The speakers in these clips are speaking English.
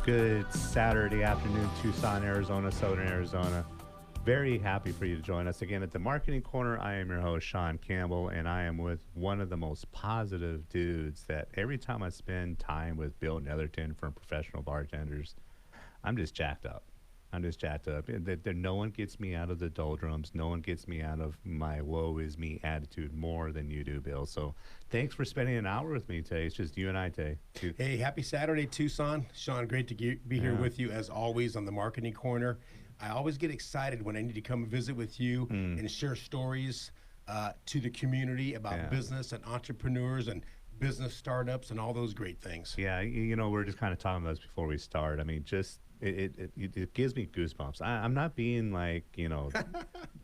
Good Saturday afternoon, Tucson, Arizona, Southern Arizona. Very happy for you to join us again at the Marketing Corner. I am your host, Sean Campbell, and I am with one of the most positive dudes that every time I spend time with Bill Netherton from Professional Bartenders, I'm just jacked up. I'm just jacked up. No one gets me out of the doldrums. No one gets me out of my woe is me attitude more than you do, Bill. So thanks for spending an hour with me today. It's just you and I today. Hey, happy Saturday, Tucson. Sean, great to be here with you as always on the Marketing Corner. I always get excited when I need to come and visit with you and share stories to the community about business and entrepreneurs and business startups and all those great things. Yeah, we're just kind of talking about this before we start. I mean, just it gives me goosebumps. I'm not being like,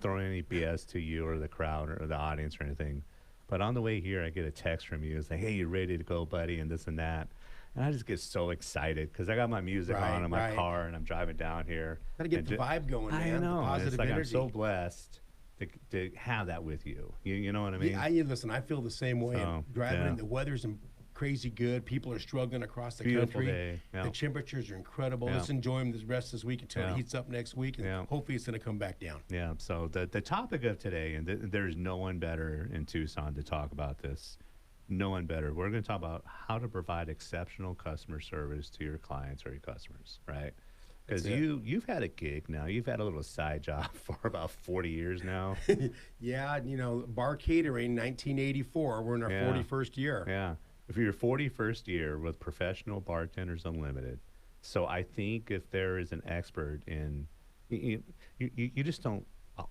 throwing any BS to you or the crowd or the audience or anything. But on the way here, I get a text from you. It's like, hey, you ready to go, buddy, and this and that. And I just get so excited because I got my music on in my car and I'm driving down here. Got to get the vibe going, man. I know. The positive it's like energy. I'm so blessed to have that with you. You know what I mean? Yeah, listen, I feel the same way. So, driving in, the weather's crazy good. People are struggling across the country. Day. Yeah. The temperatures are incredible. Let's enjoy them the rest of this week until it heats up next week. And hopefully it's going to come back down. Yeah. So the topic of today, and there's no one better in Tucson to talk about this. No one better. We're going to talk about how to provide exceptional customer service to your clients or your customers, right? Because you've had a gig now. You've had a little side job for about 40 years now. Yeah, bar catering, 1984. We're in our 41st year. Yeah. For your 41st year with Professional Bartenders Unlimited. So I think if there is an expert in, you just don't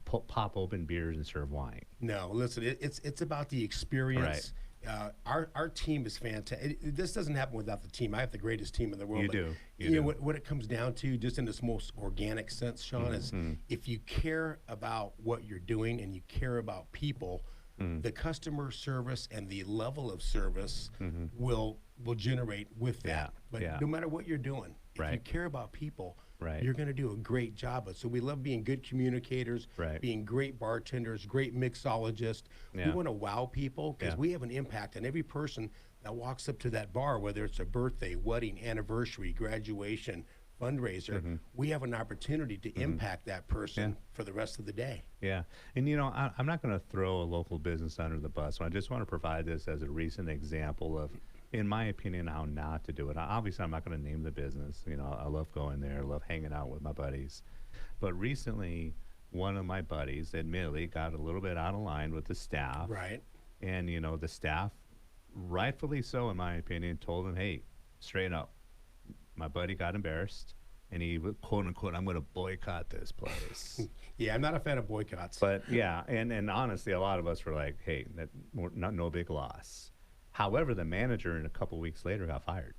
pop open beers and serve wine. No, listen, it's about the experience. Right. Our team is fantastic. This doesn't happen without the team. I have the greatest team in the world. You do. What it comes down to, just in its most organic sense, Sean, is if you care about what you're doing and you care about people, the customer service and the level of service will generate with that. But no matter what you're doing, if you care about people, you're going to do a great job. So we love being good communicators, being great bartenders, great mixologists. We want to wow people because we have an impact on every person that walks up to that bar, whether it's a birthday, wedding, anniversary, graduation, fundraiser. We have an opportunity to impact that person for the rest of the day. Yeah. And, I'm not going to throw a local business under the bus. So I just want to provide this as a recent example of, in my opinion, how not to do it. Obviously, I'm not going to name the business. I love going there. I love hanging out with my buddies. But recently, one of my buddies, admittedly, got a little bit out of line with the staff. Right. And, the staff, rightfully so, in my opinion, told him, hey, straighten up. My buddy got embarrassed, and he, quote unquote, I'm going to boycott this place. Yeah, I'm not a fan of boycotts. But yeah, and honestly, a lot of us were like, hey, no big loss. However, the manager, a couple weeks later, got fired.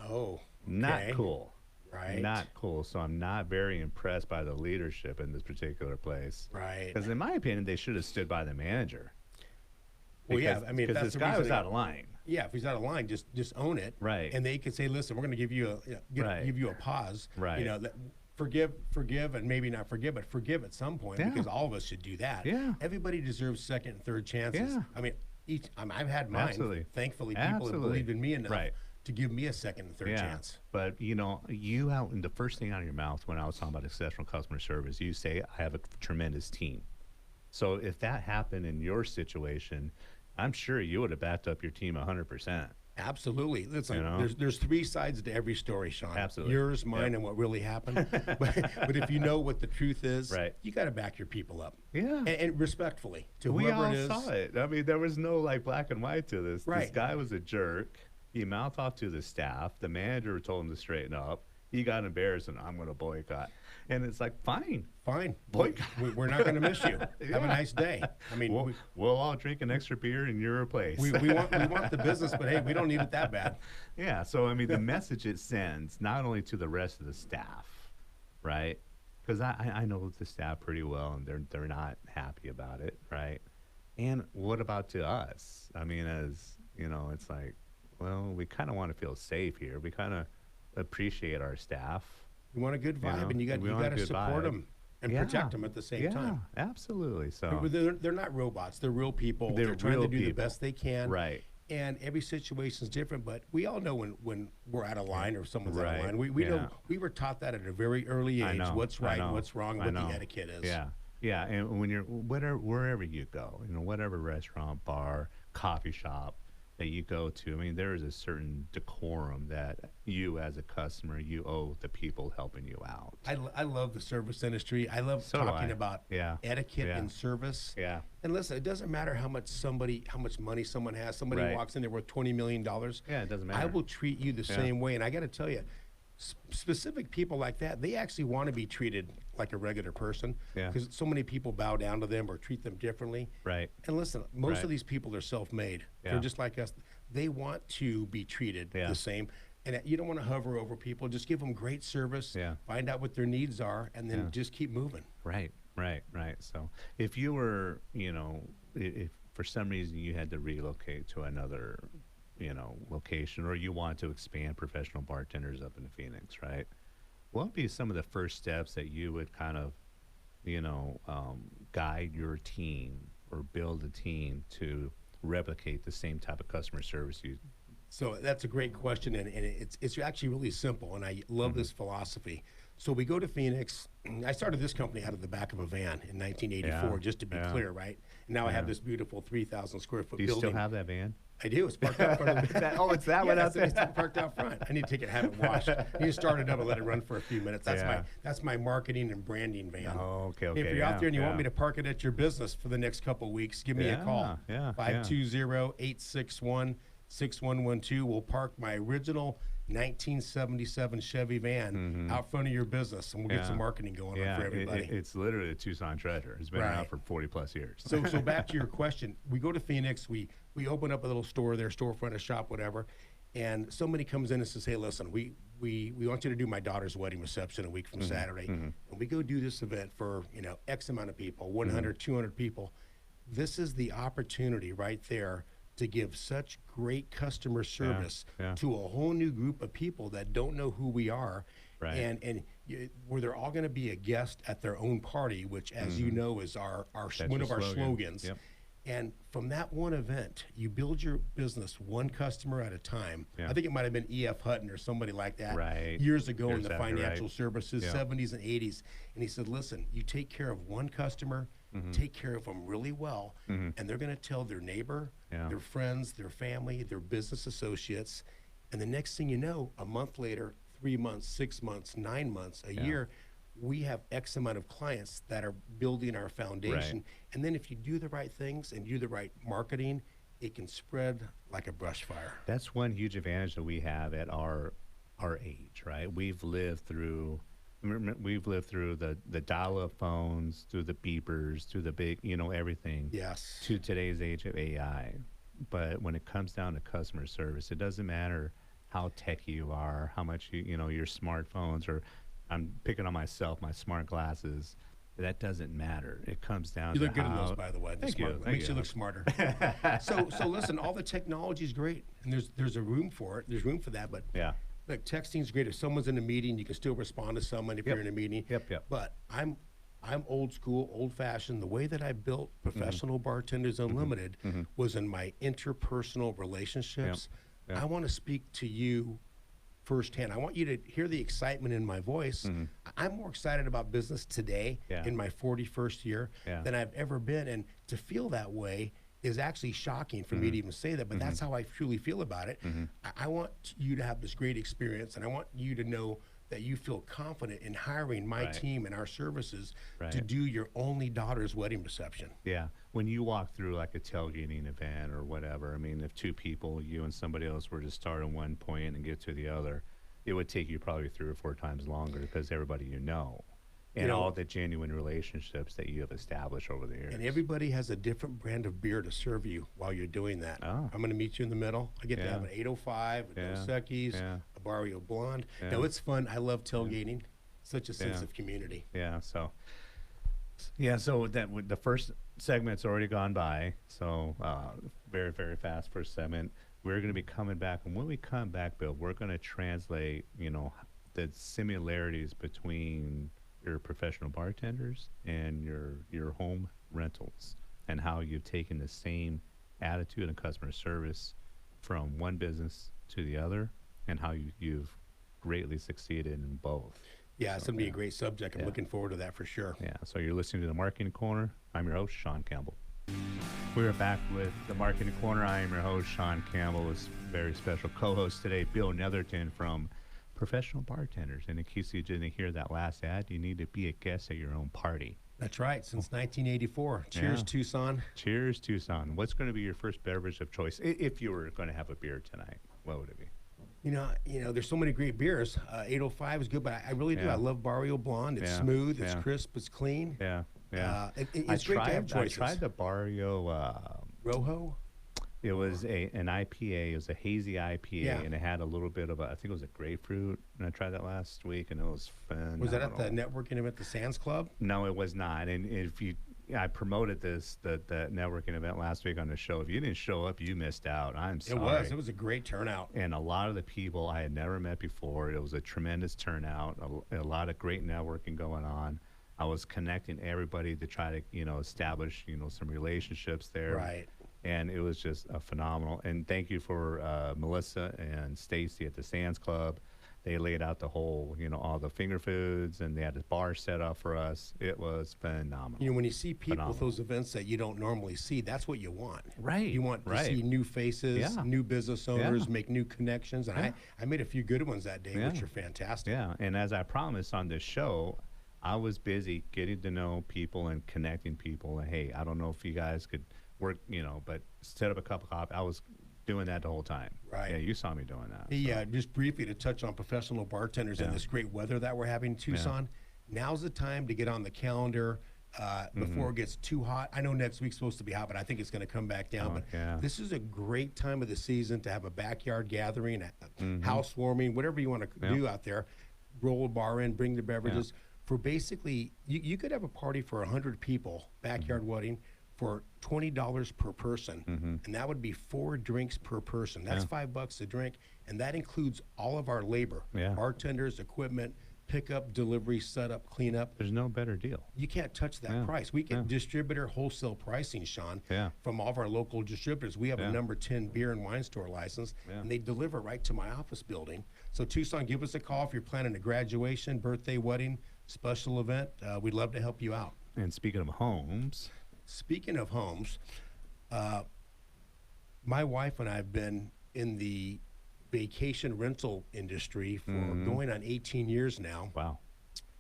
Oh, okay. Not cool. Right. Not cool. So I'm not very impressed by the leadership in this particular place. Right. Because in my opinion, they should have stood by the manager. Well, yeah, I mean, if because that's this the guy reason was out of line. Yeah, if he's out of line, just own it. Right. And they could say, listen, we're going to give you give you a pause. Right. Forgive, and maybe not forgive, but forgive at some point because all of us should do that. Yeah. Everybody deserves second and third chances. Yeah. I mean, I've had mine. Absolutely. Thankfully, people have believed in me enough to give me a second and third chance. But you out, and the first thing out of your mouth when I was talking about exceptional customer service, you say, I have a tremendous team. So if that happened in your situation, I'm sure you would have backed up your team 100%. Absolutely. Listen, there's three sides to every story, Sean. Absolutely. Yours, mine, and what really happened. but if you know what the truth is, you got to back your people up. Yeah. And respectfully to we whoever all it is. saw it. I mean, there was no black and white to this. Right. This guy was a jerk. He mouthed off to the staff. The manager told him to straighten up. He got embarrassed and I'm going to boycott. And it's like, fine. Boycott. We're not going to miss you. Have a nice day. I mean, we'll all drink an extra beer in your place. We want the business, but hey, we don't need it that bad. Yeah. So, I mean, the message it sends, not only to the rest of the staff, right? Because I know the staff pretty well and they're not happy about it, right? And what about to us? I mean, as, it's like, well, we kind of want to feel safe here. We kind of appreciate our staff. You want a good vibe, and you got to support them and protect them at the same time. Yeah, absolutely. So they're not robots; they're real people. They're trying to do the best they can. Right. and every situation is different. But we all know when we're out of line or someone's out of Right. line. We Yeah. know we were taught that at a very early I age. know. What's I right, know. what's wrong, I what the know. etiquette is. Yeah. Yeah. And when you're wherever you go, whatever restaurant, bar, coffee shop that you go to, I mean, there is a certain decorum that you as a customer, you owe the people helping you out. I love the service industry. I love So do talking I. about Yeah. etiquette Yeah. in service. Yeah. And listen, it doesn't matter how much money someone has. Somebody Right. walks in there worth $20 million. Yeah. It doesn't I matter. will treat you the Yeah. same way. And I got to tell you, specific people like that, they actually want to be treated like a regular person. Yeah. Because so many people bow down to them or treat them differently. Right. And listen, most Right. of these people are self-made. Yeah. They're just like us. They want to be treated Yeah. the same. And you don't want to hover over people. Just give them great service. Yeah. Find out what their needs are, and then Yeah. just keep moving. Right, right, right. So if you were, if for some reason you had to relocate to another, location, or you want to expand professional bartenders up in Phoenix, right? What would be some of the first steps that you would kind of, guide your team or build a team to replicate the same type of customer service you? So that's a great question, and it's actually really simple, and I love this philosophy. So we go to Phoenix. I started this company out of the back of a van in 1984, Yeah, just to be yeah. clear, right? And now I have Yeah. this beautiful 3,000 square foot Do you building. still have that van? I do. It's parked out front of the It's that one out it's there. parked out front. I need to take it and have it washed. I need to start it up and let it run for a few minutes. Yeah. That's my marketing and branding van. Oh, okay, okay. If you're yeah, out there and you want yeah. me to park it at your business for the next couple of weeks, give me a call. Yeah, yeah. 520-861-6112. We'll park my original 1977 Chevy van out front of your business, and we'll get Yeah. some marketing going on Yeah, for everybody. it's literally a Tucson treasure. It's been around Right. for 40 plus years. So back to your question, we go to Phoenix, we open up a little store there, storefront, a shop, whatever, and somebody comes in and says, hey, listen, we want you to do my daughter's wedding reception a week from Saturday, and we go do this event for X amount of people, 100, 200 people. This is the opportunity right there to give such great customer service yeah. to a whole new group of people that don't know who we are, Right. and where they're all going to be a guest at their own party, which, as you know, is our That's one your of our slogan. slogans. Yep. And from that one event, you build your business one customer at a time. Yeah. I think it might have been E.F. Hutton or somebody like that Right. years ago You're in the exactly financial right. services, Yeah. 70s and 80s. And he said, listen, you take care of one customer, take care of them really well, and they're going to tell their neighbor, Yeah. their friends, their family, their business associates. And the next thing you know, a month later, 3 months, 6 months, 9 months, a year, we have X amount of clients that are building our foundation. And then if you do the right things and do the right marketing, it can spread like a brush fire. That's one huge advantage that we have at our age, right? We've lived through the dial-up phones, through the beepers, through the big, everything, Yes. to today's age of AI. But when it comes down to customer service, it doesn't matter how techy you are, how much your smartphones, or I'm picking on myself, my smart glasses. That doesn't matter. It comes down You to look good in how, those, by the way. The Thank you, smart- thank makes you you. look smarter. So listen, all the technology is great, and there's a room for it. There's room for that, but Yeah. look, texting is great. If someone's in a meeting, you can still respond to someone if Yep. you're in a meeting. Yep. But I'm old school, old fashioned. The way that I built Professional Bartenders Unlimited was in my interpersonal relationships. Yep. I want to speak to you firsthand. I want you to hear the excitement in my voice. I'm more excited about business today Yeah. in my 41st year Yeah. than I've ever been. And to feel that way is actually shocking for me to even say that, but that's how I truly feel about it. I want you to have this great experience, and I want you to know that you feel confident in hiring my Right. team and our services to Right. do your only daughter's wedding reception. Yeah. When you walk through like a tailgating event or whatever, I mean, if two people, you and somebody else, were to start at one point and get to the other, it would take you probably 3 or 4 times longer because everybody and know- all the genuine relationships that you have established over the years. And everybody has a different brand of beer to serve you while you're doing that. Oh. I'm going to meet you in the middle. I get to Yeah. have an 805, a Yeah. Dos Equis, Yeah. a Barrio Blonde. Yeah. No, it's fun. I love tailgating. Such a sense Yeah. of community. Yeah. So that the first segment's already gone by. So very, very fast first segment. We're going to be coming back, and when we come back, Bill, we're going to translate, the similarities between your professional bartenders and your home rentals, and how you've taken the same attitude and customer service from one business to the other and how you've greatly succeeded in both. Yeah, it's So, going to be yeah, a great subject. I'm yeah, looking forward to that for sure. yeah. So you're listening to the Marketing Corner. I'm your host, Sean Campbell. We are back with the Marketing Corner. I am your host, Sean Campbell, with very special co-host today, Bill Netherton from Professional Bartenders. And in case you didn't hear that last ad, you need to be a guest at your own party. That's right, since 1984. Cheers, Yeah. Tucson. Cheers, Tucson. What's going to be your first beverage of choice if you were going to have a beer tonight? What would it be? There's so many great beers. 805 is good, but I really do. Yeah. I love Barrio Blonde. It's Yeah, smooth, it's yeah. crisp, it's clean. Yeah, yeah. It's great to have I choices. tried the Barrio. Rojo? It was an IPA. It was a hazy IPA, Yeah. and it had a little bit of I think it was a grapefruit. And I tried that last week, and it was phenomenal. Was that at the networking event, the Sands Club? No, it was not. And I promoted the networking event last week on the show. If you didn't show up, you missed out. I'm sorry. It was a great turnout. And a lot of the people I had never met before. It was a tremendous turnout. A lot of great networking going on. I was connecting everybody to try to establish some relationships there. Right. And it was just phenomenal. And thank you for Melissa and Stacy at the Sands Club. They laid out the whole, all the finger foods, and they had a bar set up for us. It was phenomenal. When you see people Phenomenal. with those events that you don't normally see, that's what you want. Right, You want to right. see new faces, Yeah. new business owners, Yeah. make new connections. And Yeah. I made a few good ones that day, Yeah. which are fantastic. Yeah, and as I promised on this show, I was busy getting to know people and connecting people. And hey, I don't know if you guys could work, but set up a cup of coffee. I was doing that the whole time. Right. Yeah, you saw me doing that. Yeah, just briefly to touch on professional bartenders and Yeah. this great weather that we're having in Tucson. Now's the time to get on the calendar before it gets too hot. I know next week's supposed to be hot, but I think it's going to come back down. Oh, but yeah. this is a great time of the season to have a backyard gathering, a housewarming, whatever you want to do out there. Roll a bar in, bring the beverages. For basically, you could have a party for 100 people, backyard wedding, for $20 per person, and that would be 4 drinks per person. That's $5 a drink, and that includes all of our labor, Yeah. bartenders, equipment, pickup, delivery, setup, cleanup. There's no better deal. You can't touch that Yeah. price. We get distributor wholesale pricing, Sean, Yeah. from all of our local distributors. We have Yeah. a number 10 beer and wine store license, Yeah. and they deliver right to my office building. So Tucson, give us a call if you're planning a graduation, birthday, wedding, special event. We'd love to help you out. And speaking of homes, Speaking of homes, my wife and I have been in the vacation rental industry for going on 18 years now. wow.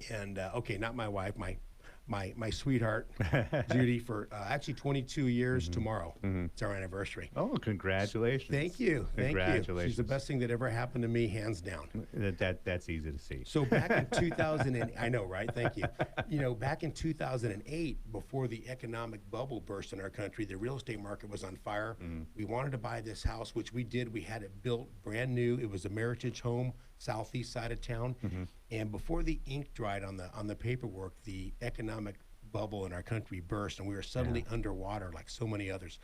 And okay, not my wife, my sweetheart, Judy, for actually 22 years tomorrow. It's our anniversary. Oh, congratulations. Thank you. Thank you. Congratulations. She's the best thing that ever happened to me, hands down. That's easy to see. So back in 2000, I know, right? Thank you. Back in 2008, before the economic bubble burst in our country, the real estate market was on fire. We wanted to buy this house, which we did. We had it built brand new. It was a Meritage home, southeast side of town. And before the ink dried on the paperwork, the economic bubble in our country burst, and we were suddenly underwater like so many others.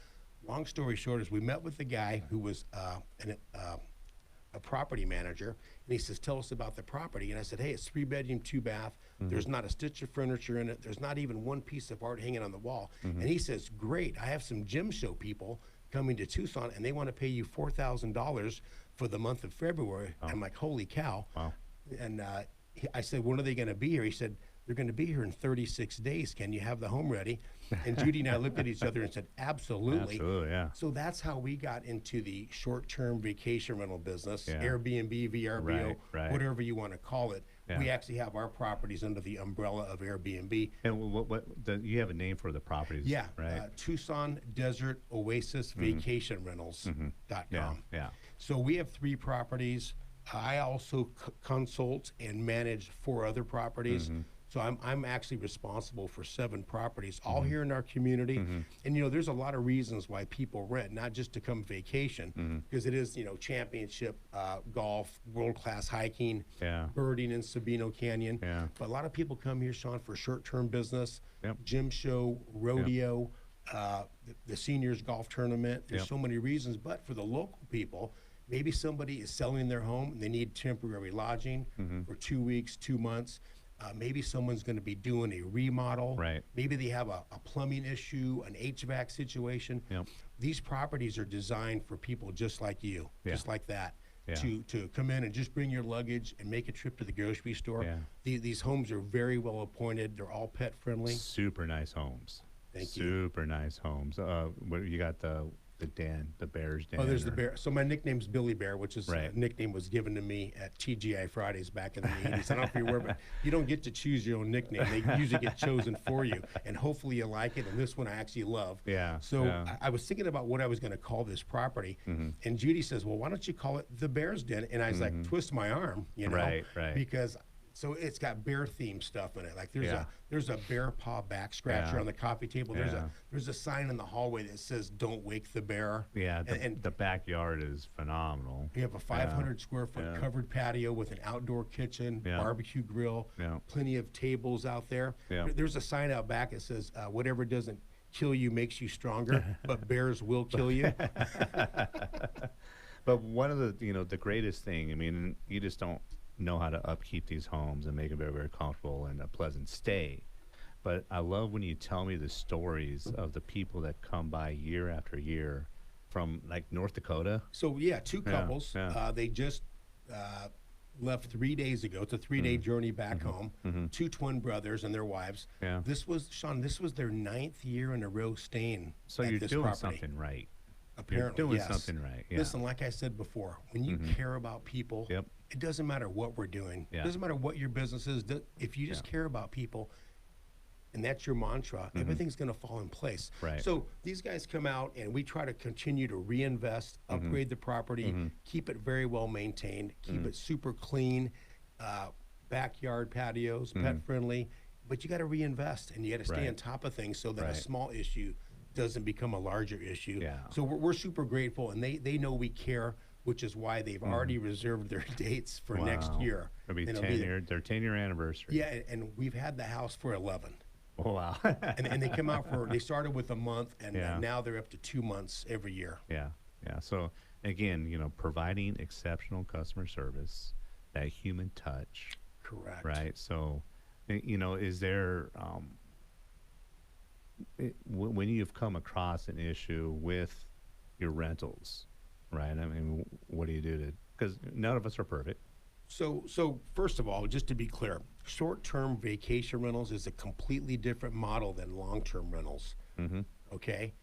Long story short is we met with the guy who was a property manager, and he says, tell us about the property. And I said, hey, it's 3-bedroom, 2-bath. There's not a stitch of furniture in it. There's not even one piece of art hanging on the wall. And he says, great, I have some gym show people coming to Tucson, and they want to pay you $4,000 for the month of February. I'm like, holy cow. Wow. And I said, when are they going to be here? He said, they're going to be here in 36 days. Can you have the home ready? And Judy and I looked at each other and said, absolutely. Absolutely, yeah. So that's how we got into the short-term vacation rental business, Yeah. Airbnb, VRBO, Right. whatever you want to call it. Yeah. We actually have our properties under the umbrella of Airbnb. And you have a name for the properties, Yeah, right? Tucson Desert Oasis Vacation Rentals.com. Yeah. So we have 3 properties. I also consult and manage 4 other properties. So I'm actually responsible for 7 properties, all here in our community. And there's a lot of reasons why people rent, not just to come vacation, because it is championship golf, world-class hiking, Yeah. birding in Sabino Canyon. Yeah. But a lot of people come here, Sean, for short-term business, Yep. gym show, rodeo, the seniors golf tournament. There's Yep. so many reasons. But for the local people, maybe somebody is selling their home and they need temporary lodging for 2 weeks, 2 months. Maybe someone's going to be doing a remodel. Right. Maybe they have a plumbing issue, an HVAC situation. Yep. These properties are designed for people just like you, Yeah. just like that, Yeah. to come in and just bring your luggage and make a trip to the grocery store. Yeah. These homes are very well appointed. They're all pet friendly. Super nice homes. Thank you. Super nice homes. What you got the den, the Bears den. Oh, there's the or- bear. So my nickname's Billy Bear, which is Right. a nickname was given to me at TGI Fridays back in the 80s. I don't know if you're aware, but you don't get to choose your own nickname. They usually get chosen for you, and hopefully you like it. And this one I actually love. Yeah. So yeah. I was thinking about what I was going to call this property, and Judy says, "Well, why don't you call it the Bear's Den?" And I was like, twist my arm, you know, Right, right. because. So it's got bear themed stuff in it. Like Yeah. there's a bear paw back scratcher Yeah. on the coffee table. Yeah. There's a sign in the hallway that says "Don't wake the bear." Yeah, and the backyard is phenomenal. we have a 500 square foot Yeah. covered patio with an outdoor kitchen, Yeah. barbecue grill, Yeah. plenty of tables out there. Yeah. There's a sign out back that says, "Whatever doesn't kill you makes you stronger, but bears will kill you." But one of the greatest thing, I mean, you just don't know how to upkeep these homes and make them very, very comfortable and a pleasant stay. But I love when you tell me the stories of the people that come by year after year from like North Dakota. So yeah, two couples. yeah. They just left 3 days ago. It's a 3-day journey back home. Two twin brothers and their wives. Yeah. This was Sean. This was their 9th year in a row staying. So at you're this doing property. something right. Apparently, You're doing yes. something right. Yeah. Listen, like I said before, when you care about people, Yep. it doesn't matter what we're doing. Yeah. It doesn't matter what your business is. If you just care about people, and that's your mantra, everything's going to fall in place. Right. So these guys come out, and we try to continue to reinvest, upgrade the property, keep it very well maintained, keep it super clean, backyard patios, pet friendly. But you got to reinvest, and you got to stay Right. on top of things so that a Right. small issue doesn't become a larger issue. Yeah. So we're super grateful, and they know we care, which is why they've already reserved their dates for next Wow. year. It'll be And 10 year, their 10-year anniversary. Yeah, and we've had the house for 11. Oh, wow. And they come out they started with a month, and Yeah. now they're up to 2 months every year. Yeah, yeah. So again, providing exceptional customer service, that human touch, Correct. right? So, is there when you've come across an issue with your rentals, right? I mean, what do you do to? Because none of us are perfect. So first of all, just to be clear, short-term vacation rentals is a completely different model than long-term rentals. Okay,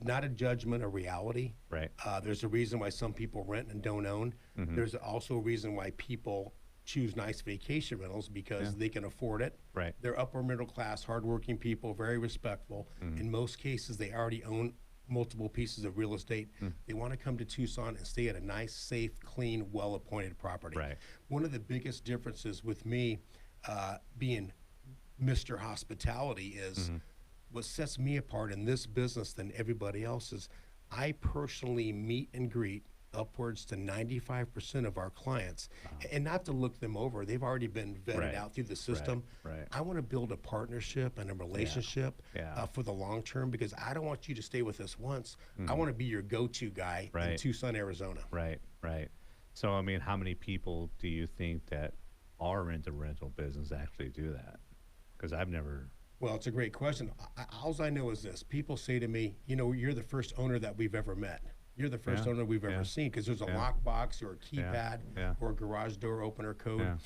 not a judgment, a reality. Right. There's a reason why some people rent and don't own. There's also a reason why people choose nice vacation rentals because they can afford it. Right. They're upper middle class, hardworking people, very respectful. In most cases, they already own multiple pieces of real estate. They want to come to Tucson and stay at a nice, safe, clean, well-appointed property. Right. One of the biggest differences with me being Mr. Hospitality is what sets me apart in this business than everybody else is I personally meet and greet upwards to 95% of our clients. And not to look them over, they've already been vetted Right. out through the system. Right. I want to build a partnership and a relationship Yeah. for the long term because I don't want you to stay with us once. I want to be your go-to guy in Right. Tucson, Arizona. Right, right. So, I mean, how many people do you think that are in the rental business actually do that? Because I've never. Well, it's a great question. All I know is this. People say to me, you're the first owner that we've ever met. You're the first Yeah, owner we've yeah, ever seen because there's a yeah. lockbox or a keypad yeah. or a garage door opener code.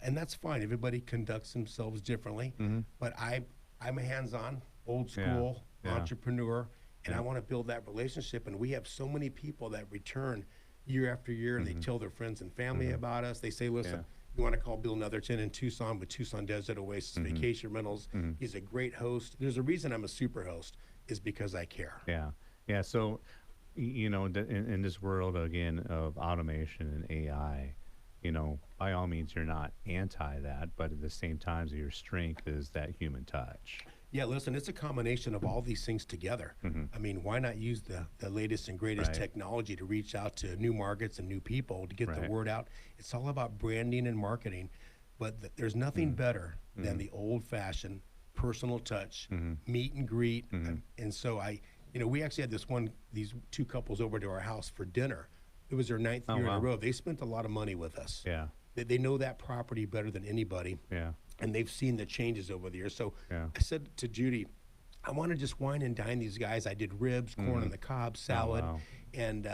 And that's fine. Everybody conducts themselves differently. But I'm a hands-on, old school yeah. entrepreneur, and I want to build that relationship. And we have so many people that return year after year, and they tell their friends and family about us. They say, listen, you want to call Bill Netherton in Tucson with Tucson Desert Oasis Vacation Rentals. He's a great host. There's a reason I'm a super host is because I care. Yeah, yeah. So, in this world again of automation and AI, by all means, you're not anti that, but at the same time, your strength is that human touch. Yeah, listen, it's a combination of all these things together. I mean, why not use the latest and greatest Right. technology to reach out to new markets and new people to get the Right. word out? It's all about branding and marketing, but there's nothing better than the old-fashioned personal touch, meet and greet. And so we actually had these two couples over to our house for dinner. It was their 9th year in wow. a row. They spent a lot of money with us. Yeah, They know that property better than anybody. yeah. and they've seen the changes over the years. So Yeah. I said to Judy, I want to just wine and dine these guys. I did ribs, corn on the cob, salad, wow. and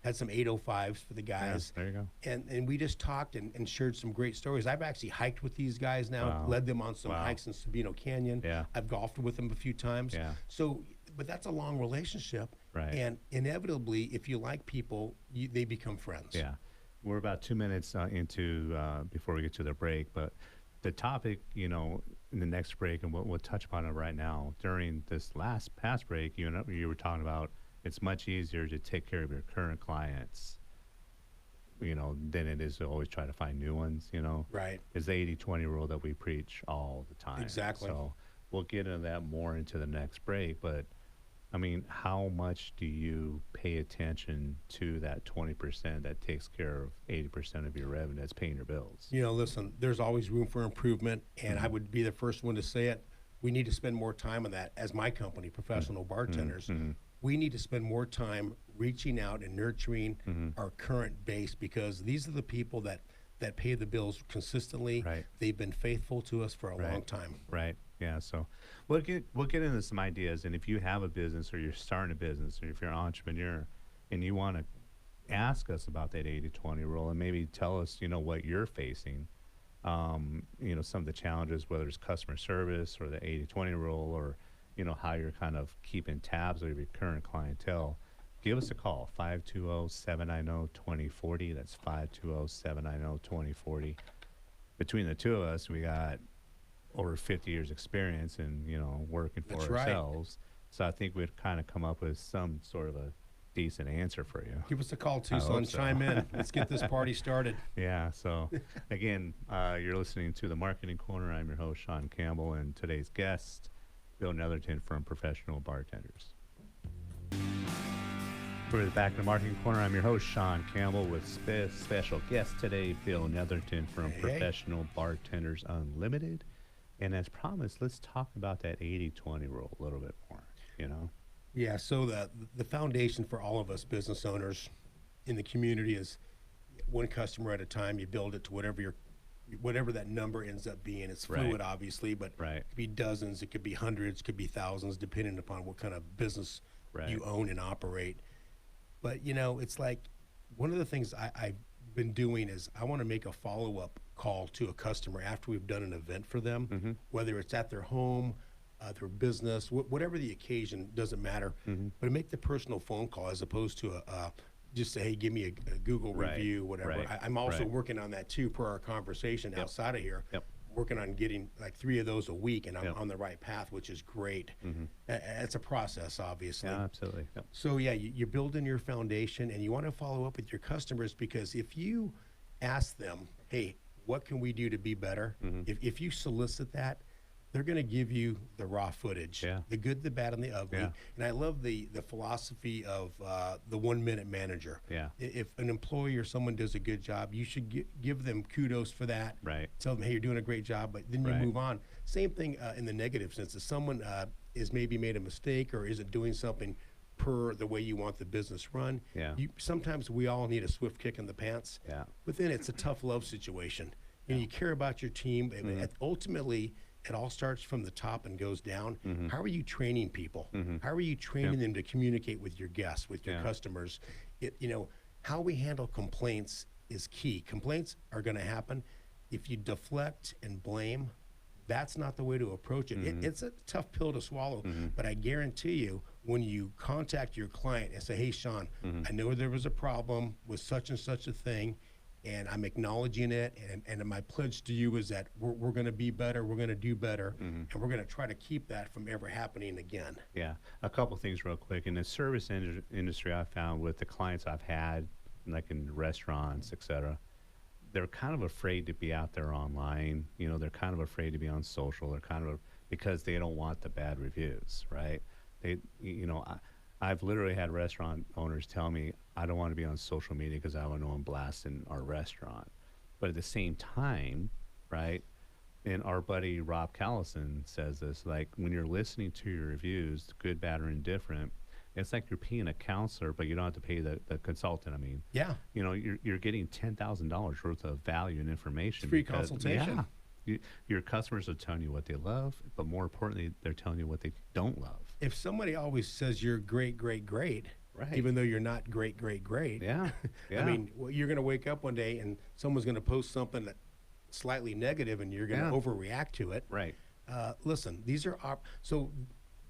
had some 805s for the Yeah, guys. there you go. And we just talked and shared some great stories. I've actually hiked with these guys now, Wow. led them on some Wow. hikes in Sabino Canyon. Yeah. I've golfed with them a few times. Yeah. So, but that's a long relationship. Right. And inevitably, if you like people, they become friends. Yeah. We're about 2 minutes into before we get to the break, but the topic, in the next break, and we'll touch upon it right now. During this past break, you were talking about it's much easier to take care of your current clients, than it is to always try to find new ones. Right. It's the 80-20 rule that we preach all the time. Exactly. So we'll get into that more into the next break, but I mean, how much do you pay attention to that 20% that takes care of 80% of your revenue that's paying your bills? Listen, there's always room for improvement, and I would be the first one to say it. We need to spend more time on that as my company, Professional Bartenders. We need to spend more time reaching out and nurturing our current base, because these are the people that pay the bills consistently. Right. They've been faithful to us for a long time. Right. Yeah. So we'll get into some ideas. And if you have a business, or you're starting a business, or if you're an entrepreneur and you want to ask us about that 80-20 rule, and maybe tell us, what you're facing, some of the challenges, whether it's customer service or the 80-20 rule, or, how you're kind of keeping tabs of your current clientele, give us a call, 520-790-2040. That's 520-790-2040. Between the two of us, we got over 50 years experience in, working for That's right. ourselves. So I think we'd kind of come up with some sort of a decent answer for you. Give us a call, I Tucson. hope so. Chime in. Let's get this party started. Yeah. So again, you're listening to the Marketing Corner. I'm your host, Sean Campbell, and today's guest, Bill Netherton from Professional Bartenders. We're back in the Marketing Corner. I'm your host, Sean Campbell, with special guest today, Bill Netherton from Hey. Professional Bartenders Unlimited. And as promised, let's talk about that 80-20 rule a little bit more, Yeah, so the foundation for all of us business owners in the community is one customer at a time. You build it to whatever that number ends up being. It's Right. fluid, obviously, but Right. it could be dozens, it could be hundreds, it could be thousands, depending upon what kind of business Right. you own and operate. But it's like one of the things I've been doing is I want to make a follow-up call to a customer after we've done an event for them, whether it's at their home, their business, whatever the occasion, doesn't matter. But make the personal phone call as opposed to just say, hey, give me a Google Right. review, whatever. Right. I'm also Right. working on that too, per our conversation outside of here. Yep. Working on getting like 3 of those a week, and I'm Yep. on the right path, which is great. It's a process, obviously. Yeah, absolutely. Yep. So yeah, you're building your foundation, and you want to follow up with your customers, because if you ask them, hey, what can we do to be better? If you solicit that, they're going to give you the raw footage, Yeah. the good, the bad, and the ugly. Yeah. And I love the philosophy of the 1-minute manager. Yeah. If an employee or someone does a good job, you should give them kudos for that. Right. Tell them, hey, you're doing a great job, but then you Right. move on. Same thing in the negative sense. If someone is maybe made a mistake or isn't doing something per the way you want the business run, Yeah. sometimes we all need a swift kick in the pants. Yeah. But then it's a tough love situation. And you care about your team. And ultimately, it all starts from the top and goes down. How are you training people? How are you training them to communicate with your guests, with your Yeah. customers? How we handle complaints is key. Complaints are going to happen. If you deflect and blame, that's not the way to approach it. It's a tough pill to swallow, but I guarantee you, when you contact your client and say, hey, Sean, I know there was a problem with such and such a thing, and I'm acknowledging it, and my pledge to you is that we're going to be better, we're going to do better, and we're going to try to keep that from ever happening again. Yeah. A couple things real quick. In the service industry, I found with the clients I've had, like in restaurants, et cetera, they're kind of afraid to be out there online. They're kind of afraid to be on social. They're kind of, because they don't want the bad reviews, right? I've literally had restaurant owners tell me, I don't want to be on social media because I don't know I'm blasting our restaurant. But at the same time, right, and our buddy Rob Callison says this, like, when you're listening to your reviews, good, bad, or indifferent, it's like you're paying a counselor, but you don't have to pay the consultant. I mean, Yeah. you're getting $10,000 worth of value and information. Free consultation. Yeah. Your customers are telling you what they love, but more importantly, they're telling you what they don't love. If somebody always says you're great, great, great, Right. even though you're not great, great, great, Yeah. I Yeah. mean, well, you're going to wake up one day and someone's going to post something that slightly negative, and you're going to Yeah. overreact to it. Right. Listen, these are so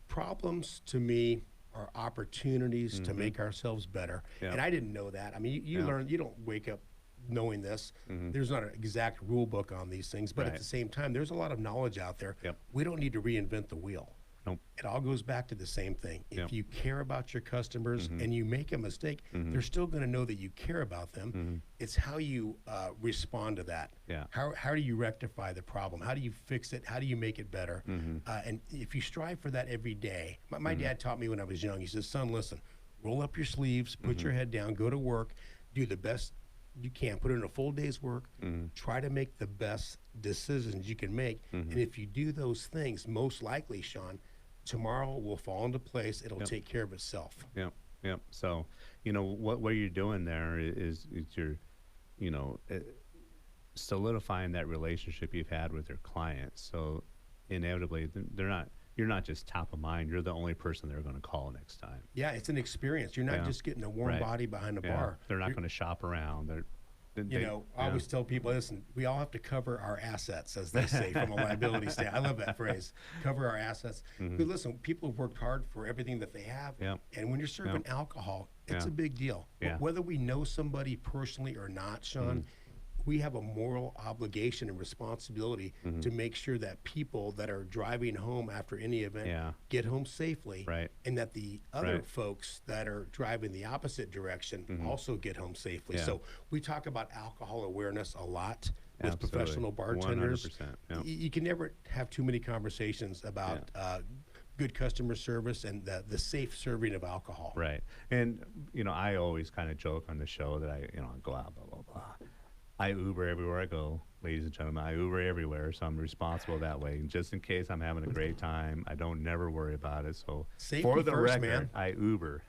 problems to me are opportunities to make ourselves better. Yeah. And I didn't know that. I mean, you Yeah. learn. You don't wake up knowing this. There's not an exact rule book on these things, but at Right. the same time, there's a lot of knowledge out there. Yep. We don't need to reinvent the wheel. Nope. It all goes back to the same thing. If Yep. you care about your customers and you make a mistake, they're still going to know that you care about them. It's how you respond to that. Yeah. How do you rectify the problem? How do you fix it? How do you make it better? And if you strive for that every day, my dad taught me when I was young. He says, "Son, listen, roll up your sleeves, put your head down, go to work, do the best you can, put in a full day's work, try to make the best decisions you can make. And if you do those things, most likely, Sean, tomorrow will fall into place. It'll take care of itself." Yep. Yep. So, what you're doing there is you're, solidifying that relationship you've had with your clients. So inevitably, you're not just top of mind. You're the only person they're going to call next time. Yeah, it's an experience. You're not Yeah. just getting a warm Right. body behind a Yeah. bar. They're not You're- going to shop around. I always tell people, listen, we all have to cover our assets, as they say, from a liability standpoint. I love that phrase, cover our assets. But listen, people have worked hard for everything that they have. Yep. And when you're serving alcohol, it's Yeah. a big deal. Yeah. Whether we know somebody personally or not, Sean, we have a moral obligation and responsibility to make sure that people that are driving home after any event Yeah. get home safely, Right. and that the other Right. folks that are driving the opposite direction also get home safely. Yeah. So we talk about alcohol awareness a lot with Absolutely. professional bartenders. 100%. Yeah. You can never have too many conversations about good customer service and the safe serving of alcohol. Right. And, I always kind of joke on the show that I go out, blah, blah, blah. I Uber everywhere I go, ladies and gentlemen. I Uber everywhere, so I'm responsible that way. And just in case I'm having a great time, I don't never worry about it. So Safety for the first, record, man. I Uber.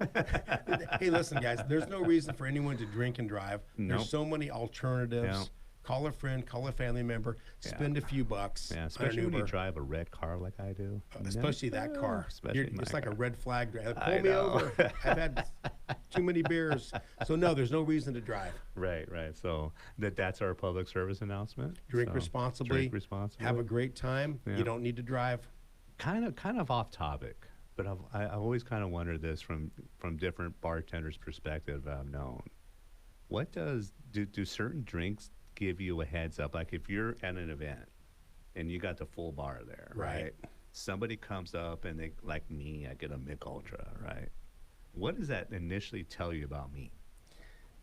Hey, listen, guys, there's no reason for anyone to drink and drive. Nope. There's so many alternatives. Yeah. Call a friend, call a family member, spend a few bucks Yeah, on especially an when you Uber. drive a red car like I do. Especially that car. Especially my It's like car. a red flag. I Pull me know. over. I've had too many beers. So no, there's no reason to drive. Right. So that's our public service announcement. Drink So, responsibly. Drink responsibly. Have a great time. Yeah. You don't need to drive. kind of off topic, but I always kind of wondered this from different bartenders' perspective I've known. What do certain drinks give you a heads up? Like if you're at an event and you got the full bar there, Right. Somebody comes up and they, like me, I get a Mick Ultra, right? What does that initially tell you about me?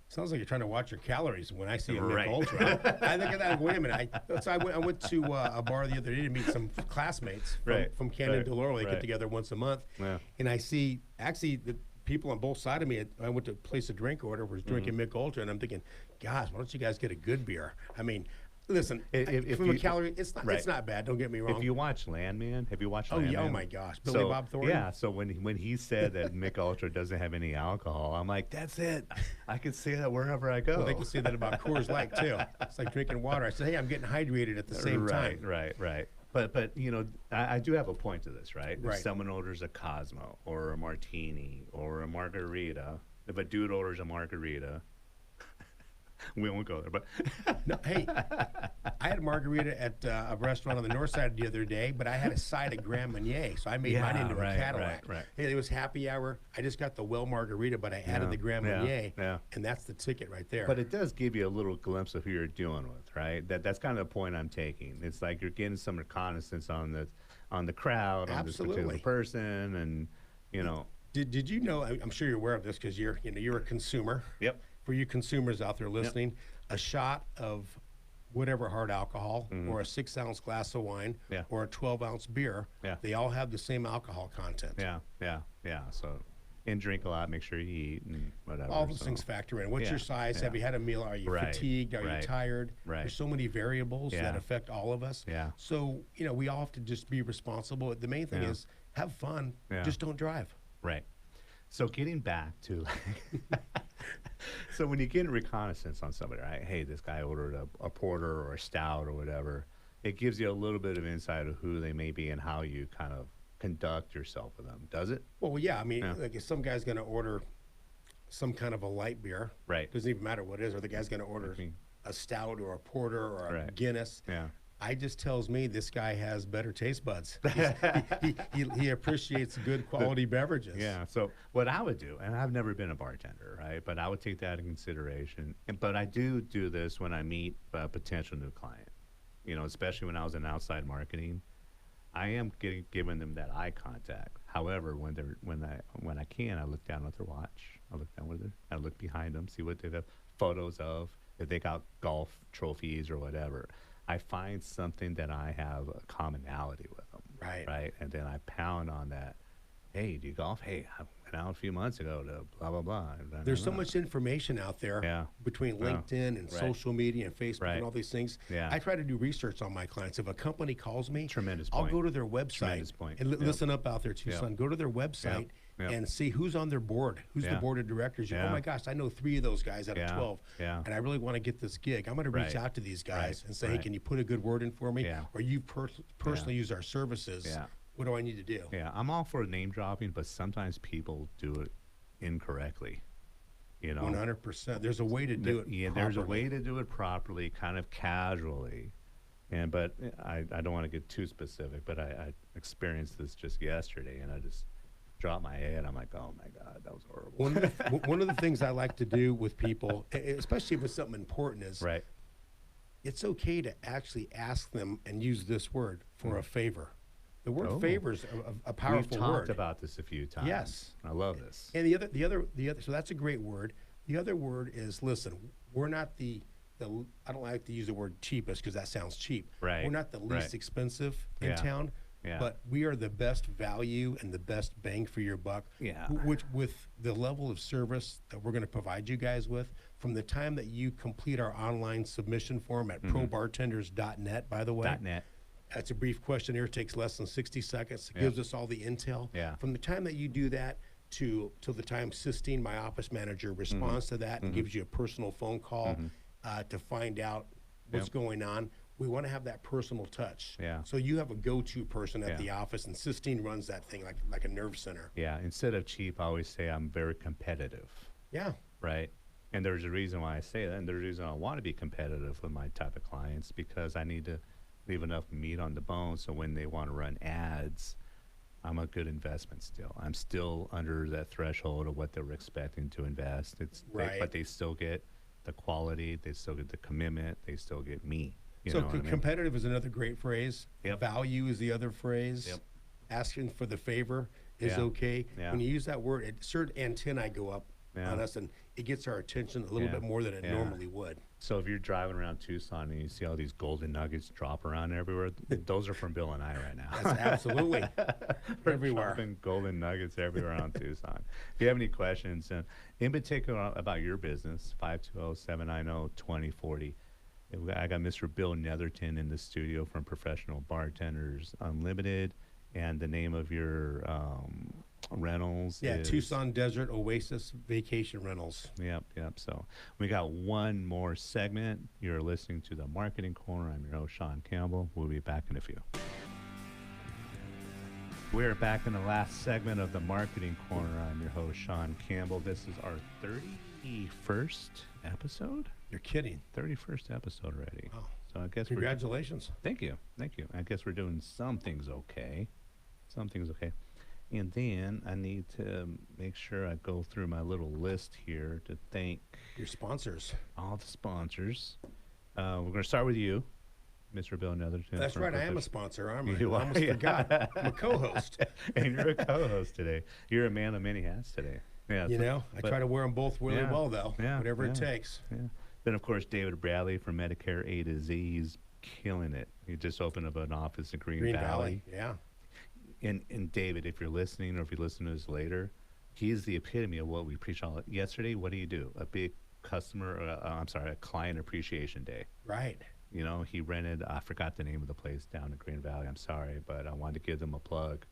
Sounds like you're trying to watch your calories when I see a Right. Mick Ultra. I think of that. Wait a minute. I went to a bar the other day to meet some classmates from Canyon Right. de Laurel. They Right. get together once a month. Yeah. And I see actually the people on both sides of me. I went to place a drink order, was drinking Mick Ultra, and I'm thinking, gosh, why don't you guys get a good beer? I mean, listen, If from a you- calorie, it's right. not bad. Don't get me wrong. If you watch Landman, have you watched Oh, Landman? yeah, oh my gosh, Billy So, Bob Thornton? Yeah, so when he said that Mick Ultra doesn't have any alcohol, I'm like, that's it. I can say that wherever I go. Well, they can say that about Coors Light too. It's like drinking water. I said, hey, I'm getting hydrated at the same time. Right. But I do have a point to this, right? If Right. someone orders a Cosmo or a Martini or a Margarita, if a dude orders a Margarita, we won't go there, but No, hey, I had a margarita at a restaurant on the north side the other day, but I had a side of Grand Marnier, so I made mine Yeah, into right, a Cadillac. right. Hey, it was happy hour. I just got the well margarita, but I added Yeah, the Grand yeah, Marnier, yeah. and that's the ticket right there. But it does give you a little glimpse of who you're dealing with, right? That's kind of the point I'm taking. It's like you're getting some reconnaissance on the crowd, on this particular Absolutely. person, and Did you know? I'm sure you're aware of this because you're a consumer. Yep. For you consumers out there listening, a shot of whatever hard alcohol, or a 6-ounce glass of wine, Yeah. or a 12-ounce beer, Yeah. they all have the same alcohol content. Yeah. So, and drink a lot. Make sure you eat and whatever. All those so. things factor in. What's Yeah, your size? Have yeah. you had a meal? Are you Right, fatigued? Are right, you tired? right. There's so many variables that Yeah. affect all of us. Yeah. So, we all have to just be responsible. The main thing Yeah. is have fun. Yeah. Just don't drive. Right. So getting back to so when you get reconnaissance on somebody, right? Hey, this guy ordered a porter or a stout or whatever. it gives you a little bit of insight of who they may be and how you kind of conduct yourself with them. Does it? Well, yeah. I mean, Yeah. like if some guy's going to order some kind of a light beer, Right. doesn't even matter what it is, or the guy's going to order Mhm. a stout or a porter or a Right. Guinness. Yeah. I just tells me this guy has better taste buds. He appreciates good quality beverages. Yeah. So what I would do, and I've never been a bartender, right? But I would take that in consideration. But I do this when I meet a potential new client. Especially when I was in outside marketing, I am giving them that eye contact. However, when I can, I look down at their watch. I look behind them, see what they have photos of, if they got golf trophies or whatever. I find something that I have a commonality with them. Right. Right. And then I pound on that. Hey, do you golf? Hey, I went out a few months ago to blah, blah, blah. There's so much information out there Yeah. between Yeah. LinkedIn and Right. social media and Facebook Right. and all these things. Yeah. I try to do research on my clients. If a company calls me, Tremendous I'll point. go to their website Tremendous point. and Yep. listen up out there too, Yep. son. Go to their website Yep. and see who's on their board, who's the Yeah. board of directors. Oh Yeah. my gosh, I know 3 of those guys out Yeah. of 12, Yeah. and I really want to get this gig. I'm going to reach Right. out to these guys Right. and say, hey, Right. can you put a good word in for me? Yeah. Or you personally use our services. Yeah. What do I need to do? Yeah, I'm all for name dropping, but sometimes people do it incorrectly. 100%. There's a way to do it. Yeah, there's a properly. way to do it properly, kind of casually. But I don't want to get too specific, but I experienced this just yesterday, and I just dropped my head. I'm like, oh my God, that was horrible. One of the things I like to do with people, especially if it's something important, is Right. it's okay to actually ask them and use this word for a favor. The word Oh. favor is a We've powerful talked word. about this a few times. Yes. I love this. And the other, so that's a great word. The other word is, listen, we're not the I don't like to use the word cheapest because that sounds cheap. Right, We're not the least right. expensive in Yeah, town, yeah. but we are the best value and the best bang for your buck. Yeah. Which with the level of service that we're going to provide you guys with, from the time that you complete our online submission form at probartenders.net, by the way. .net. That's a brief questionnaire. It takes less than 60 seconds. It Yeah. gives us all the intel. Yeah. From the time that you do that to the time Sistine, my office manager, responds to that and gives you a personal phone call to find out what's Yep. going on, we want to have that personal touch. Yeah. So you have a go-to person at Yeah. the office, and Sistine runs that thing like a nerve center. Yeah. Instead of cheap, I always say I'm very competitive. Yeah. Right. And there's a reason why I say that. And there's a reason I want to be competitive with my type of clients, because I need to leave enough meat on the bone so when they want to run ads, I'm a good investment still. I'm still under that threshold of what they were expecting to invest. Right. But they still get the quality, they still get the commitment, they still get me. You So know what I mean? competitive is another great phrase. Yep. Value is the other phrase. Yep. Asking for the favor is Yeah. okay. Yeah. When you use that word, certain antennae go up Yeah. on us, and it gets our attention a little Yeah. bit more than it Yeah. normally would. So if you're driving around Tucson and you see all these golden nuggets drop around everywhere, those are from Bill and I right now. That's absolutely We're everywhere. dropping golden nuggets everywhere on Tucson. If you have any questions, in particular about your business, 520-790-2040. I got Mr. Bill Netherton in the studio from Professional Bartenders Unlimited, and the name of your rentals Yeah, is Tucson Desert Oasis Vacation Rentals. Yep. So we got one more segment. You're listening to the Marketing Corner. I'm your host, Sean Campbell. We'll be back in a few. We're back in the last segment of the Marketing Corner. I'm your host, Sean Campbell. This is our 31st episode. You're kidding. 31st episode already. Wow. So I guess Congratulations. Thank you. I guess we're doing some things okay. And then I need to make sure I go through my little list here to thank Your sponsors. all the sponsors. We're going to start with you, Mr. Bill Netherton. That's from right. I am a Professional- sponsor. I You are, almost yeah. forgot. I'm a co-host. And you're a co-host today. You're a man of many hats today. Yeah. You know, I but- try to wear them both really Yeah. well, though. Yeah, Whatever it yeah. takes. Yeah. Then, of course, David Bradley from Medicare A to Z. He's killing it. He just opened up an office in Green Valley. Yeah. And David, if you're listening or if you listen to this later, he's the epitome of what we preach all yesterday. What do? A big a client appreciation day. Right. You know, he rented, I forgot the name of the place down in Green Valley. I'm sorry, but I wanted to give them a plug.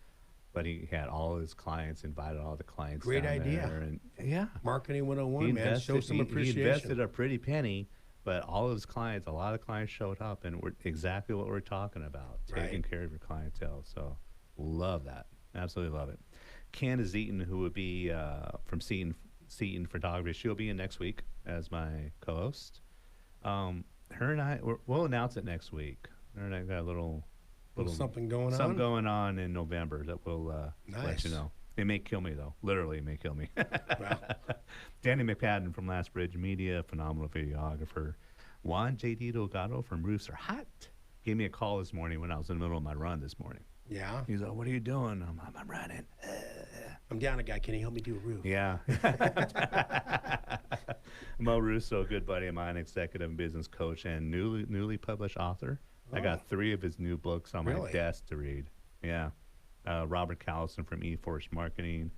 But he had all his clients, invited all the clients. Great down idea. there, and yeah, Marketing 101, he man. Show some he appreciation. invested a pretty penny But all of his clients, a lot of clients showed up and were exactly what we're talking about, taking Right. care of your clientele. So love that. Absolutely love it. Candace Eaton, who would be from Seaton Photography, she'll be in next week as my co-host. Her and we'll announce it next week. Her and I got a Little little something going something on. going on in November that we'll let you Nice. know. It may kill me though. Literally, it may kill me. Well, Danny McPadden from Last Bridge Media, phenomenal videographer. Juan JD Delgado from Roofs Are Hot gave me a call this morning when I was in the middle of my run this morning. yeah. He's like, "What are you doing?" I'm running. I'm down a guy. Can you help me do a roof? Yeah. Mo Russo, a good buddy of mine, executive and business coach, and newly published author. I Oh, got 3 of his new books on my really? desk to read. Yeah. Robert Callison from eForce Marketing,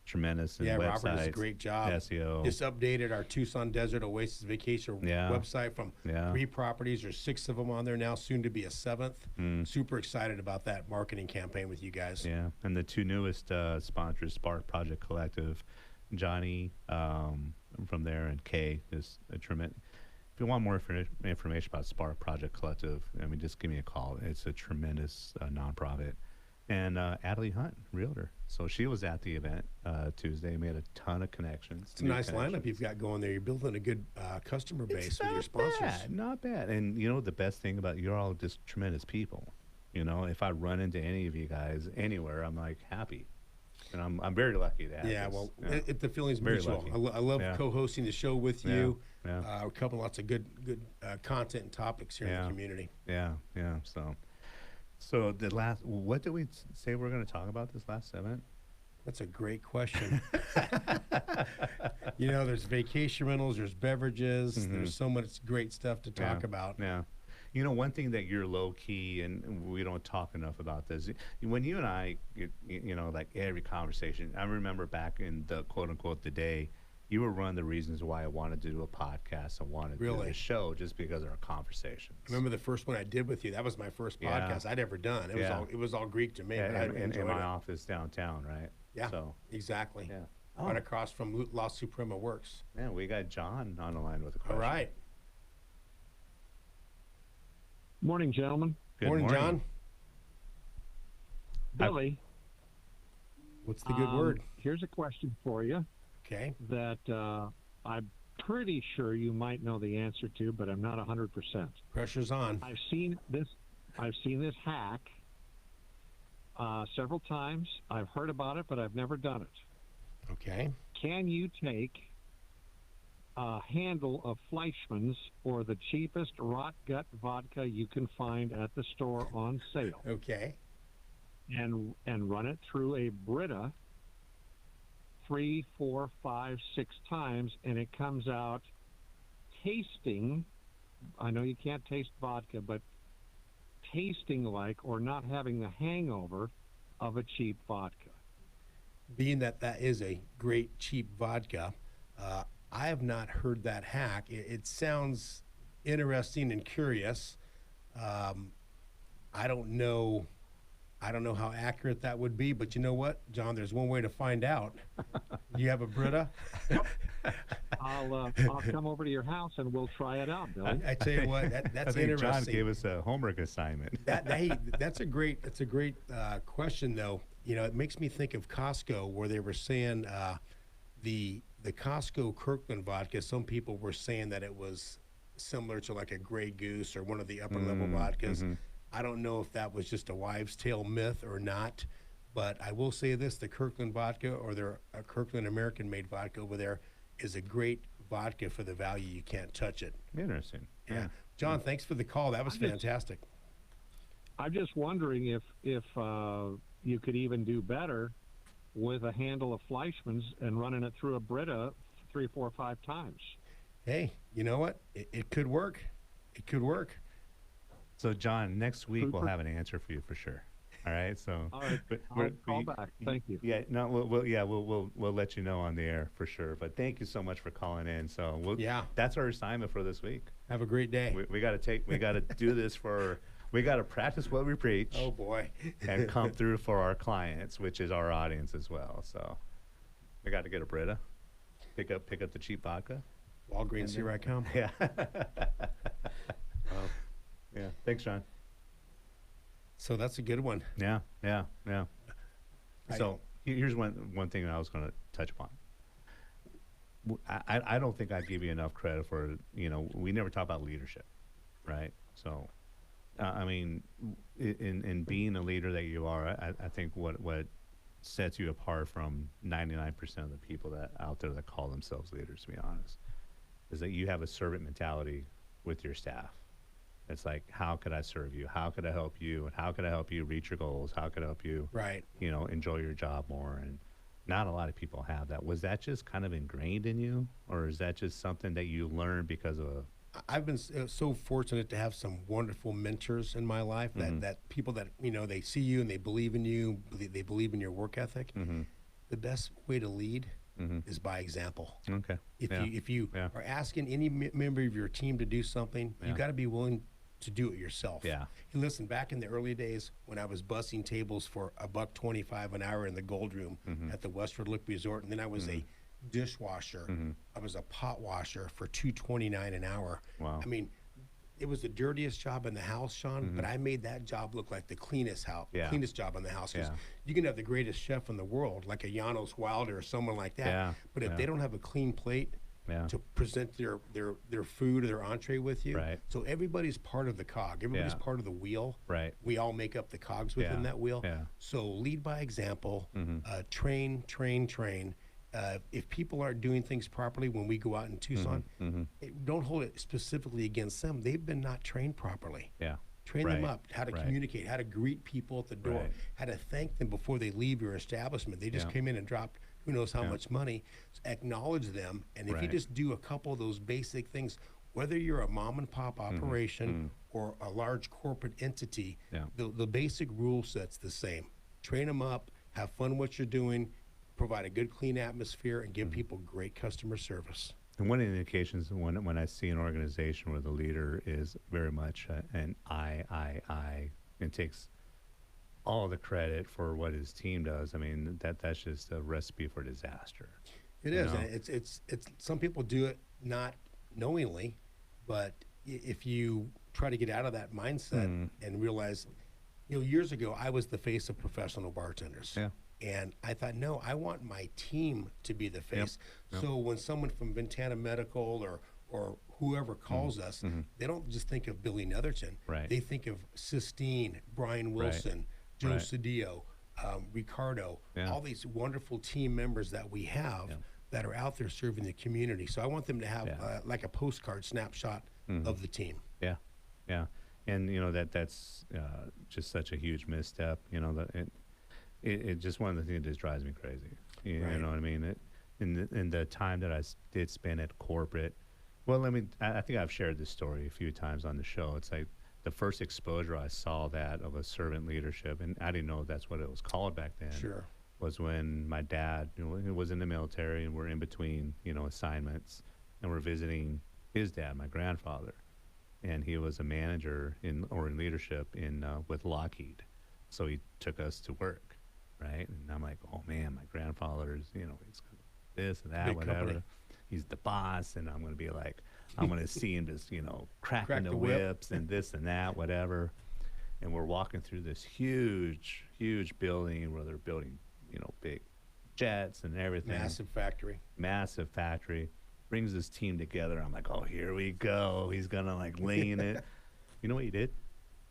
tremendous in Yeah, Robert does a websites, great job. SEO. Just updated our Tucson Desert Oasis Vacation Yeah. website from Yeah. 3 properties. There's 6 of them on there now, soon to be a 7th. Mm. Super excited about that marketing campaign with you guys. Yeah, and the 2 newest sponsors, Spark Project Collective, Johnny from there, and Kay is a tremendous. If you want more information about Spark Project Collective, I mean, just give me a call. It's a tremendous nonprofit. And Adelie Hunt, realtor. So she was at the event Tuesday, made a ton of connections. It's a nice lineup you've got going there. You're building a good customer base It's with your not sponsors. bad, not bad. And you know the best thing about you're all just tremendous people. You know, if I run into any of you guys anywhere, I'm like happy, and I'm very lucky to have Yeah, this. well, Yeah. the feeling's Very mutual. lucky. I love Yeah. co-hosting the show with Yeah. you. Yeah. We're covering lots of good content and topics here in Yeah. the community. Yeah, yeah. So the last, what did we say we're going to talk about this last event? That's a great question. You know, there's vacation rentals, there's beverages, there's so much great stuff to talk about. Yeah. You know, one thing that you're low key, and we don't talk enough about this. When you and I, you know, like every conversation, I remember back in the quote unquote the day, you were one of the reasons why I wanted to do a podcast. I wanted to do Really? a show just because of our conversations. Remember the first one I did with you? That was my first Yeah. podcast I'd ever done. Yeah. It was all Greek to me. Yeah, but I in enjoyed my it. office downtown, right? Yeah, So, exactly. yeah. Right across from La Suprema Works. Yeah, we got John on the line with a question. All right. Morning, gentlemen. Good Morning, John. Billy, What's the good word? here's a question for you Okay. that I'm pretty sure you might know the answer to, but I'm not 100%. Pressure's on. I've seen this hack several times. I've heard about it, but I've never done it. Okay. Can you take a handle of Fleischmann's or the cheapest rot gut vodka you can find at the store on sale Okay. and run it through a Brita 3, 4, 5, 6 times, and it comes out tasting, I know you can't taste vodka, but tasting like or not having the hangover of a cheap vodka? Being that is a great cheap vodka, I have not heard that hack. It sounds interesting and curious. I don't know. I don't know how accurate that would be, but you know what, John? There's one way to find out. You have a Brita? I'll come over to your house and we'll try it out, Billy. I tell you what, I that's think interesting. John gave us a homework assignment. Hey, that's a great question though. You know, it makes me think of Costco where they were saying the Costco Kirkland vodka. Some people were saying that it was similar to like a Grey Goose or one of the upper level vodkas. I don't know if that was just a wives' tale myth or not, but I will say this: the Kirkland vodka or their Kirkland American made vodka over there is a great vodka for the value. You can't touch it. Interesting. Yeah. John, thanks for the call. That was fantastic. I'm just wondering if you could even do better with a handle of Fleischmann's and running it through a Brita 3, 4, 5 times. Hey, you know what? It could work. It could work. So, John, next week we'll Super. have an answer for you for sure. All right. So, All right, but I'll call back. Thank you. Yeah. No. We'll let you know on the air for sure. But thank you so much for calling in. So, Yeah. that's our assignment for this week. Have a great day. We got to do this for. We got to practice what we preach Oh boy. and come through for our clients, which is our audience as well. So, we got to get a Brita. Pick up the cheap vodka. Walgreens, here I come. Yeah. Wow. Yeah. Thanks, Sean. So that's a good one. Yeah. Yeah. Yeah. I- So here's one thing that I was going to touch upon. I don't think I give you enough credit for, we never talk about leadership, right? So, I mean, in being a leader that you are, I think what sets you apart from 99% of the people that out there that call themselves leaders, to be honest, is that you have a servant mentality with your staff. It's like, how could I serve you? How could I help you? And how could I help you reach your goals? How could I help you, Right. enjoy your job more? And not a lot of people have that. Was that just kind of ingrained in you, or is that just something that you learned because of? I've been so fortunate to have some wonderful mentors in my life that people that, they see you and they believe in you, they believe in your work ethic. The best way to lead is by example. Okay. If you Yeah. are asking any member of your team to do something, Yeah. you got to be willing to do it yourself. Yeah. And listen, back in the early days when I was bussing tables for $1.25 an hour in the Gold Room at the Westwood Look Resort, and then I was a dishwasher, I was a pot washer for $2.29 an hour. Wow. I mean, it was the dirtiest job in the house, Sean, but I made that job look like the cleanest Yeah. cleanest job in the house. 'Cause Yeah. you can have the greatest chef in the world, like a Janos Wilder or someone like that. Yeah. But if Yeah. they don't have a clean plate Yeah. to present their food or their entree with you, Right. so everybody's part of the cog. Everybody's Yeah. part of the wheel. Right. We all make up the cogs within Yeah. that wheel. Yeah. So lead by example. Train, train, train. If people aren't doing things properly when we go out in Tucson, don't hold it specifically against them. They've been not trained properly. Yeah. Train them Right. up, how to Right. communicate, how to greet people at the door, Right. how to thank them before they leave your establishment. They just Yeah. came in and dropped who knows how Yeah. much money. So acknowledge them. And if you Right. just do a couple of those basic things, whether you're a mom and pop operation or a large corporate entity, Yeah. the basic rule set's the same. Train them up, have fun what you're doing, provide a good clean atmosphere, and give people great customer service. And one of the indications when I see an organization where the leader is very much an I, and takes all the credit for what his team does, I mean, that's just a recipe for disaster. It You is. know? And it's some people do it not knowingly, but if you try to get out of that mindset and realize, years ago I was the face of professional bartenders. Yeah. And I thought, no, I want my team to be the face. Yep. So when someone from Ventana Medical or whoever calls us, they don't just think of Billy Netherton. Right. They think of Sistine, Brian Wilson, Joe Right. Cedillo, Ricardo, Yeah. all these wonderful team members that we have Yeah. that are out there serving the community. So I want them to have Yeah. like a postcard snapshot of the team. Yeah, yeah, and that's just such a huge misstep. It just one of the things that just drives me crazy. You Right. know what I mean? In the time that I did spend at corporate, well, I think I've shared this story a few times on the show. It's like the first exposure I saw that of a servant leadership, and I didn't know that's what it was called back then. Sure. Was when my dad, was in the military, and we're in between, assignments, and we're visiting his dad, my grandfather, and he was a manager in leadership with Lockheed, so he took us to work, right? And I'm like, oh man, my grandfather's, he's this and that, Big whatever. company. He's the boss, and I'm gonna be like, I'm gonna see him just, cracking Crack the the whip. whips and this and that, whatever. And we're walking through this huge, huge building where they're building, big jets and everything. Massive factory. Brings his team together. I'm like, oh, here we go. He's gonna lean it. You know what he did?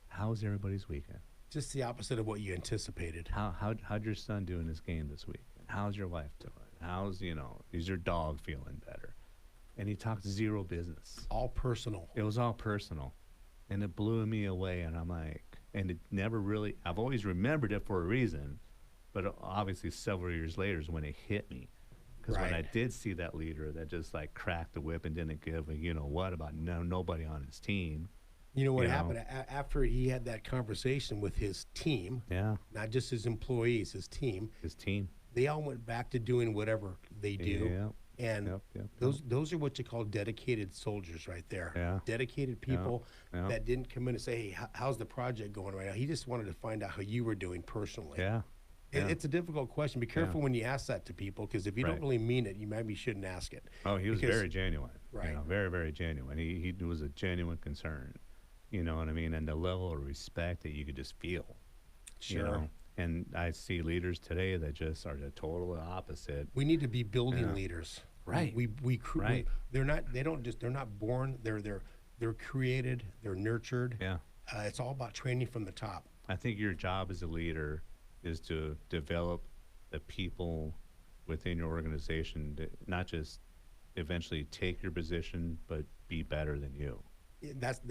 How's everybody's weekend? Just the opposite of what you anticipated. How'd your son do in his game this week? How's your wife doing? Is your dog feeling better? And he talked zero business. All personal. It was all personal, and it blew me away. And I'm like, and it never really. I've always remembered it for a reason, but obviously several years later is when it hit me. Because when I Right. did see that leader that just cracked the whip and didn't give about nobody on his team. You know what You know? happened after he had that conversation with his team, Yeah, not just his employees, his team. his team. They all went back to doing whatever they do. Yeah. And Yep. those are what you call dedicated soldiers right there. Yeah. Dedicated people Yeah. that didn't come in and say, hey, how's the project going right now? He just wanted to find out how you were doing personally. Yeah. Yeah. It's a difficult question. Be careful when you ask that to people, because if you Right. don't really mean it, you maybe shouldn't ask it. Oh, he was Because- very genuine. Right. You know, very, very genuine. He was a genuine concern. You know what I mean? And the level of respect that you could just feel. Sure. You know? And I see leaders today that just are the total opposite. We need to be building Yeah. leaders. Right. We they're not born. They're created. They're nurtured. Yeah. It's all about training from the top. I think your job as a leader is to develop the people within your organization to not just eventually take your position, but be better than you.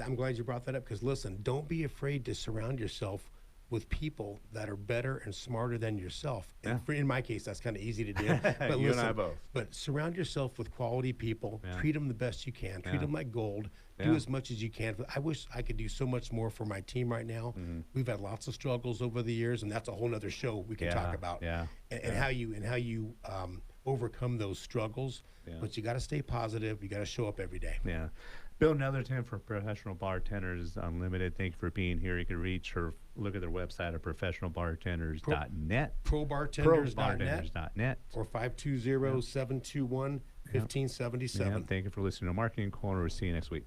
I'm glad you brought that up, because listen, don't be afraid to surround yourself with people that are better and smarter than yourself. And in my case, that's kind of easy to do. But You and listen, I both. But surround yourself with quality people. Yeah. Treat them the best you can. Treat Yeah. them like gold. Do Yeah. as much as you can. I wish I could do so much more for my team right now. We've had lots of struggles over the years, and that's a whole nother show we can talk about. Yeah. And how you overcome those struggles. Yeah. But you got to stay positive. You got to show up every day. Yeah. Bill Netherton for Professional Bartenders Unlimited. Thank you for being here. You can reach her, look at their website at professionalbartenders.net. Probartenders.net Probartenders.net. or 520-721-1577. Yeah, thank you for listening to Marketing Corner. We'll see you next week.